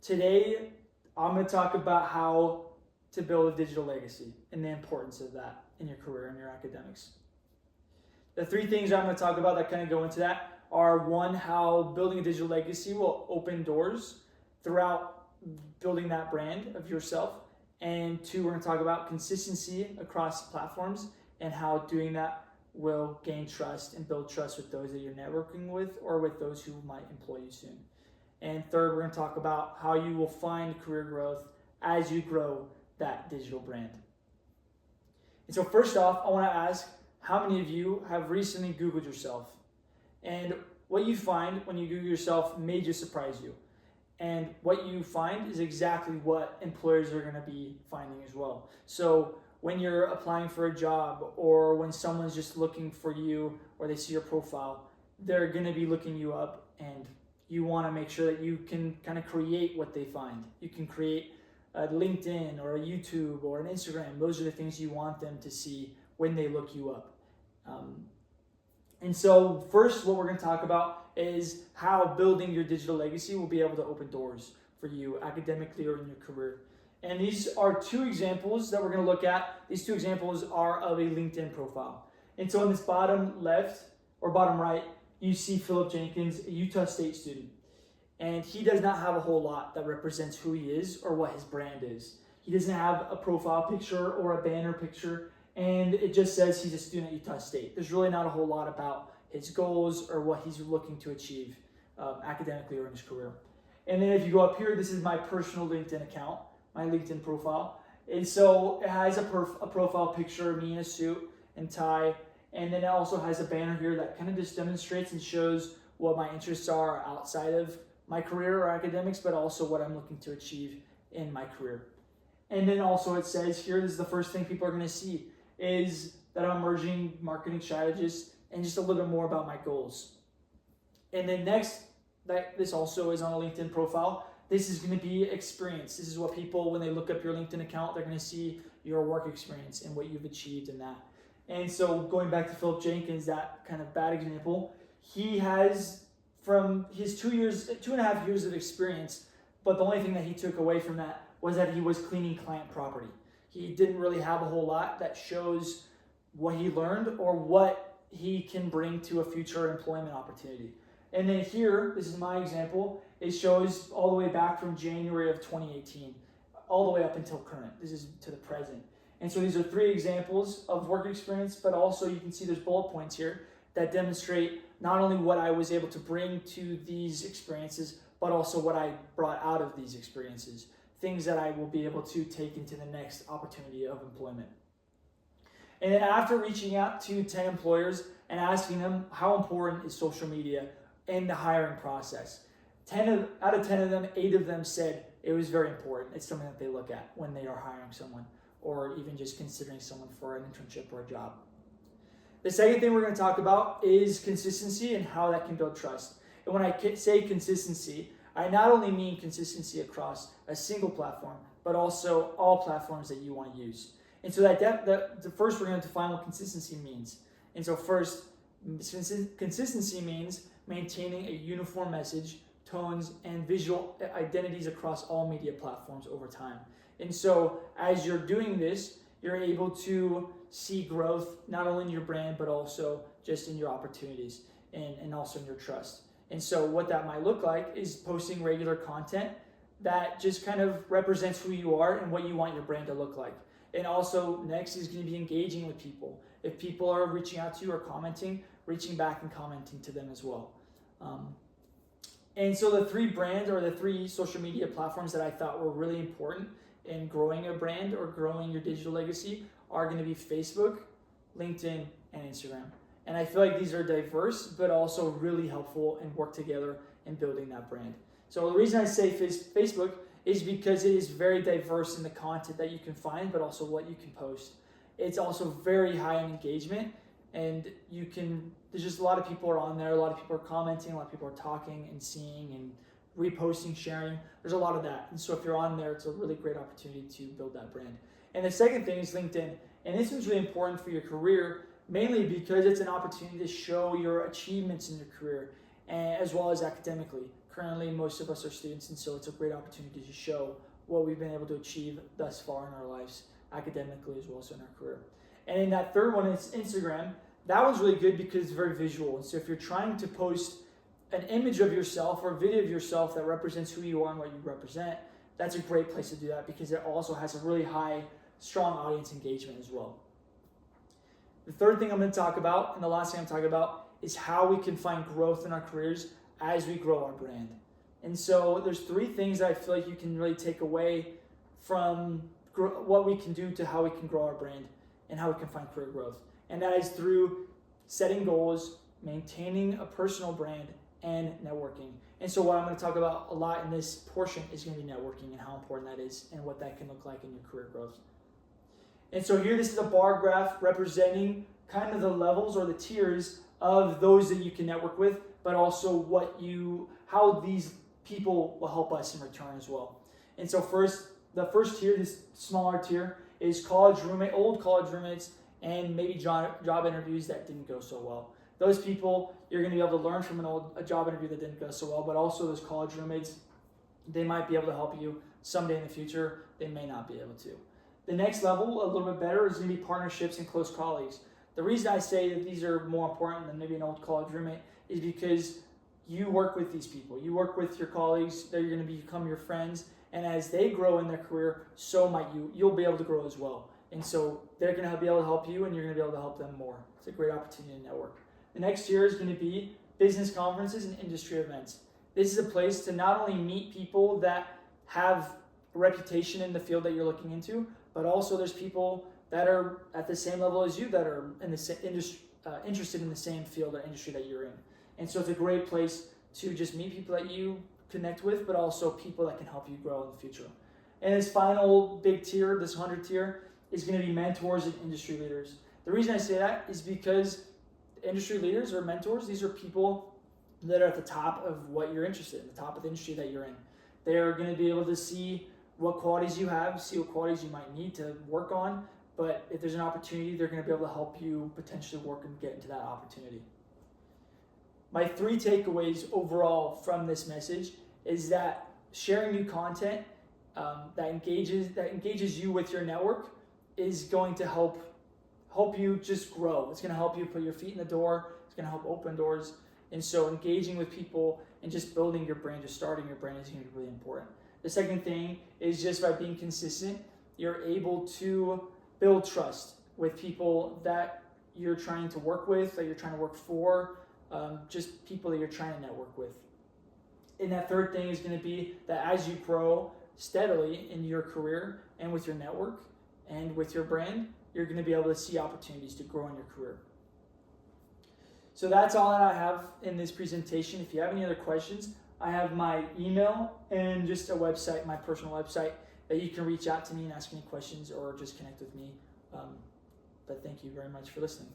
Today, I'm going to talk about how to build a digital legacy and the importance of that in your career and your academics. The three things I'm going to talk about that kind of go into that are, one, how building a digital legacy will open doors throughout building that brand of yourself. And two, we're going to talk about consistency across platforms and how doing that will gain trust and build trust with those that you're networking with or with those who might employ you soon. And third, we're going to talk about how you will find career growth as you grow that digital brand. And so first off, I want to ask, how many of you have recently Googled yourself? And what you find when you Google yourself may just surprise you. And what you find is exactly what employers are going to be finding as well. So when you're applying for a job, or when someone's just looking for you, or they see your profile, they're going to be looking you up, and you want to make sure that you can kind of create what they find. You can create a LinkedIn or a YouTube or an Instagram. Those are the things you want them to see when they look you up. And so first, what we're going to talk about is how building your digital legacy will be able to open doors for you academically or in your career. And these are two examples that we're going to look at. These two examples are of a LinkedIn profile. And so in this bottom left or bottom right, you see Philip Jenkins, a Utah State student. And he does not have a whole lot that represents who he is or what his brand is. He doesn't have a profile picture or a banner picture, and it just says he's a student at Utah State. There's really not a whole lot about his goals or what he's looking to achieve academically or in his career. And then if you go up here, this is my personal LinkedIn account, my LinkedIn profile. And so it has a profile picture of me in a suit and tie, and then it also has a banner here that kind of just demonstrates and shows what my interests are outside of my career or academics, but also what I'm looking to achieve in my career. And then also it says here, this is the first thing people are going to see, is that I'm emerging marketing strategist and just a little bit more about my goals. And then next, this also is on a LinkedIn profile. This is going to be experience. This is what people, when they look up your LinkedIn account, they're going to see your work experience and what you've achieved in that. And so going back to Philip Jenkins, that kind of bad example, he has, from his 2.5 years of experience, but the only thing that he took away from that was that he was cleaning client property. He didn't really have a whole lot that shows what he learned or what he can bring to a future employment opportunity. And then here, this is my example, it shows all the way back from January of 2018, all the way up until current. This is to the present. And so these are three examples of work experience, but also you can see there's bullet points here that demonstrate not only what I was able to bring to these experiences, but also what I brought out of these experiences, things that I will be able to take into the next opportunity of employment. And then after reaching out to 10 employers and asking them how important is social media in the hiring process, out of 10 of them, 8 of them said it was very important. It's something that they look at when they are hiring someone or even just considering someone for an internship or a job. The second thing we're going to talk about is consistency and how that can build trust. And when I say consistency, I not only mean consistency across a single platform, but also all platforms that you want to use. And so the first we're going to define what consistency means. And so first, consistency means maintaining a uniform message, tones, and visual identities across all media platforms over time. And so as you're doing this, you're able to see growth not only in your brand, but also just in your opportunities and also in your trust. And so what that might look like is posting regular content that just kind of represents who you are and what you want your brand to look like. And also next is going to be engaging with people. If people are reaching out to you or commenting, reaching back and commenting to them as well. And so the three brands or the three social media platforms that I thought were really important in growing a brand or growing your digital legacy are going to be Facebook, LinkedIn, and Instagram. And I feel like these are diverse, but also really helpful and work together in building that brand. So the reason I say Facebook is because it is very diverse in the content that you can find, but also what you can post. It's also very high in engagement, and there's just a lot of people are on there, a lot of people are commenting, a lot of people are talking and seeing and reposting, sharing. There's a lot of that. And so if you're on there, it's a really great opportunity to build that brand. And the second thing is LinkedIn. And this one's really important for your career, mainly because it's an opportunity to show your achievements in your career, as well as academically. Currently, most of us are students, and so it's a great opportunity to show what we've been able to achieve thus far in our lives, academically as well as in our career. And in that third one, it's Instagram. That one's really good because it's very visual. And so if you're trying to post an image of yourself or a video of yourself that represents who you are and what you represent, that's a great place to do that because it also has a really high, strong audience engagement as well. The third thing I'm going to talk about, and the last thing I'm talking about, is how we can find growth in our careers as we grow our brand. And so there's three things that I feel like you can really take away from what we can do to how we can grow our brand and how we can find career growth. And that is through setting goals, maintaining a personal brand, and networking. And so what I'm going to talk about a lot in this portion is going to be networking and how important that is and what that can look like in your career growth. And so here, this is a bar graph representing kind of the levels or the tiers of those that you can network with, but also how these people will help us in return as well. And so the first tier, this smaller tier, is old college roommates, and maybe job interviews that didn't go so well. Those people, you're going to be able to learn from a job interview that didn't go so well, but also those college roommates, they might be able to help you someday in the future. They may not be able to. The next level, a little bit better, is going to be partnerships and close colleagues. The reason I say that these are more important than maybe an old college roommate is because you work with these people. You work with your colleagues. They're going to become your friends. And as they grow in their career, so might you. You'll be able to grow as well. And so they're going to be able to help you, and you're going to be able to help them more. It's a great opportunity to network. The next tier is going to be business conferences and industry events. This is a place to not only meet people that have a reputation in the field that you're looking into, but also there's people that are at the same level as you that are in the interested in the same field or industry that you're in. And so it's a great place to just meet people that you connect with, but also people that can help you grow in the future. And this final big tier, this 100 tier, is going to be mentors and industry leaders. The reason I say that is because industry leaders or mentors, these are people that are at the top of what you're interested in, the top of the industry that you're in. They're going to be able to see what qualities you have, see what qualities you might need to work on, but if there's an opportunity, they're going to be able to help you potentially work and get into that opportunity. My three takeaways overall from this message is that sharing new content that engages you with your network is going to help you just grow. It's going to help you put your feet in the door. It's going to help open doors. And so engaging with people and just building your brand, just starting your brand is going to be really important. The second thing is just by being consistent, you're able to build trust with people that you're trying to work with, that you're trying to work for, just people that you're trying to network with. And that third thing is going to be that as you grow steadily in your career and with your network and with your brand, you're going to be able to see opportunities to grow in your career. So that's all that I have in this presentation. If you have any other questions, I have my email and just a website, my personal website, that you can reach out to me and ask any questions or just connect with me. But thank you very much for listening.